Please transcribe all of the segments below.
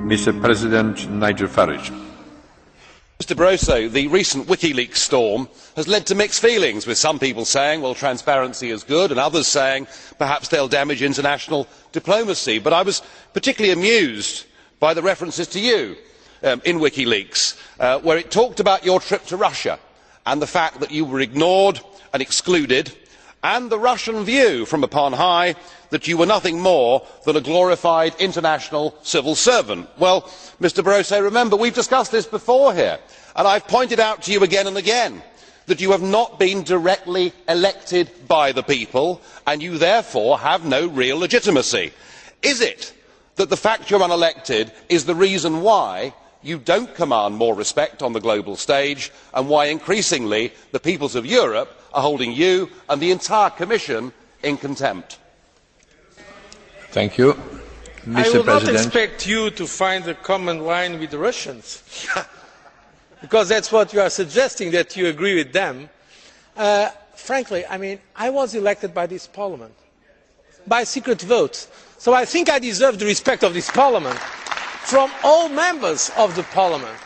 Mr. President Nigel Farage. Mr Barroso, the recent WikiLeaks storm has led to mixed feelings, with some people saying, well, transparency is good, and others saying perhaps they'll damage international diplomacy. But I was particularly amused by the references to you in WikiLeaks, where it talked about your trip to Russia and the fact that you were ignored and excluded, and the Russian view from upon high that you were nothing more than a glorified international civil servant. Well, Mr Barroso, remember, we've discussed this before here, and I've pointed out to you again and again that you have not been directly elected by the people, and you therefore have no real legitimacy. Is it that the fact you're unelected is the reason why you don't command more respect on the global stage, and why increasingly the peoples of Europe are holding you and the entire Commission in contempt? Thank you. Mr. I would President. not expect you to find a common line with the Russians, because that's what you are suggesting, that you agree with them. Frankly, I was elected by this Parliament, by secret vote, so I think I deserve the respect of this Parliament from all members of the Parliament.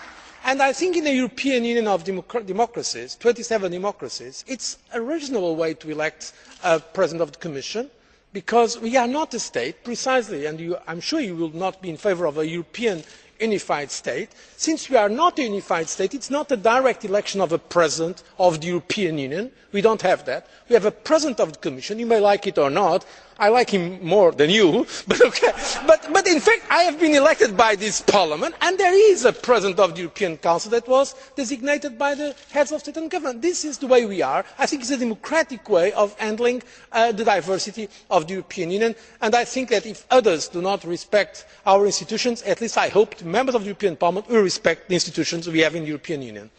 And I think in the European Union of democracies, 27 democracies, it's a reasonable way to elect a President of the Commission, because we are not a state, precisely, and I am sure you will not be in favour of a European unified state. Since we are not a unified state, it is not a direct election of a President of the European Union. We do not have that. We have a President of the Commission. You may like it or not. I like him more than you, but okay. But in fact, I have been elected by this Parliament, and there is a President of the European Council that was designated by the heads of state and government. This is the way we are. I think it is a democratic way of handling the diversity of the European Union, and I think that if others do not respect our institutions, at least I hope the members of the European Parliament will respect the institutions we have in the European Union.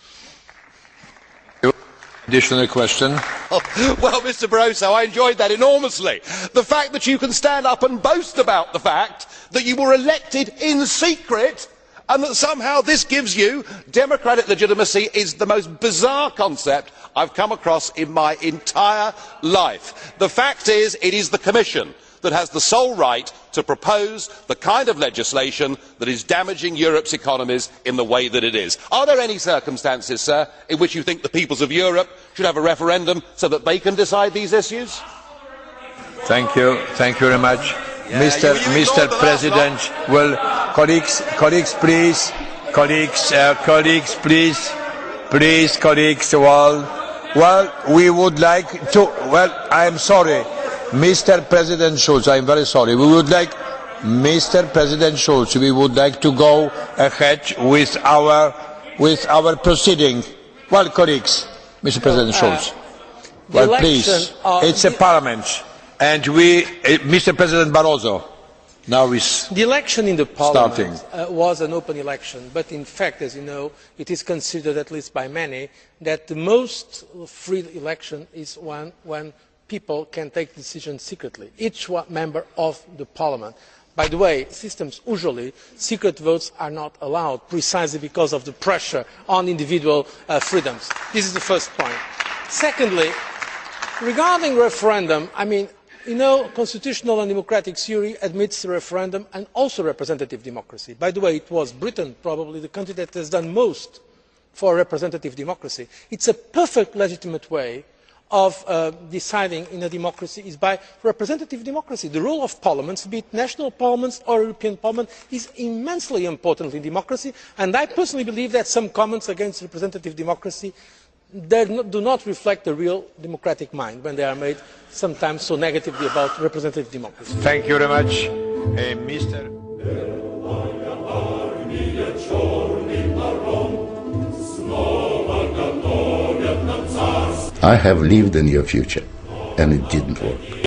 Additional question. Well, Mr Barroso, I enjoyed that enormously. The fact that you can stand up and boast about the fact that you were elected in secret and that somehow this gives you democratic legitimacy is the most bizarre concept I have come across in my entire life. The fact is, it is the Commission that has the sole right to propose the kind of legislation that is damaging Europe's economies in the way that it is. Are there any circumstances, sir, in which you think the peoples of Europe should have a referendum so that they can decide these issues? Thank you. Thank you very much. Mr. President, well, colleagues, please. Well, we would like to, I am sorry. Mr. President Schulz, I am very sorry. Mr. President Schulz, we would like to go ahead with our proceeding. Well, colleagues, Mr. President Schulz. Well, please, it's a parliament, and Mr. President Barroso now is the election in the Parliament starting. Was an open election, but in fact, as you know, it is considered, at least by many, that the most free election is one when people can take decisions secretly, each member of the Parliament. By the way, systems usually secret votes are not allowed precisely because of the pressure on individual freedoms. This is the first point. Secondly, regarding referendum, constitutional and democratic theory admits referendum and also representative democracy. By the way, it was Britain probably the country that has done most for representative democracy. It is a perfect legitimate way of deciding in a democracy is by representative democracy. The role of parliaments, be it national parliaments or European Parliament, is immensely important in democracy, and I personally believe that some comments against representative democracy do not reflect the real democratic mind when they are made sometimes so negatively about representative democracy. Thank you very much. Mr. I have lived in your future, and it didn't work.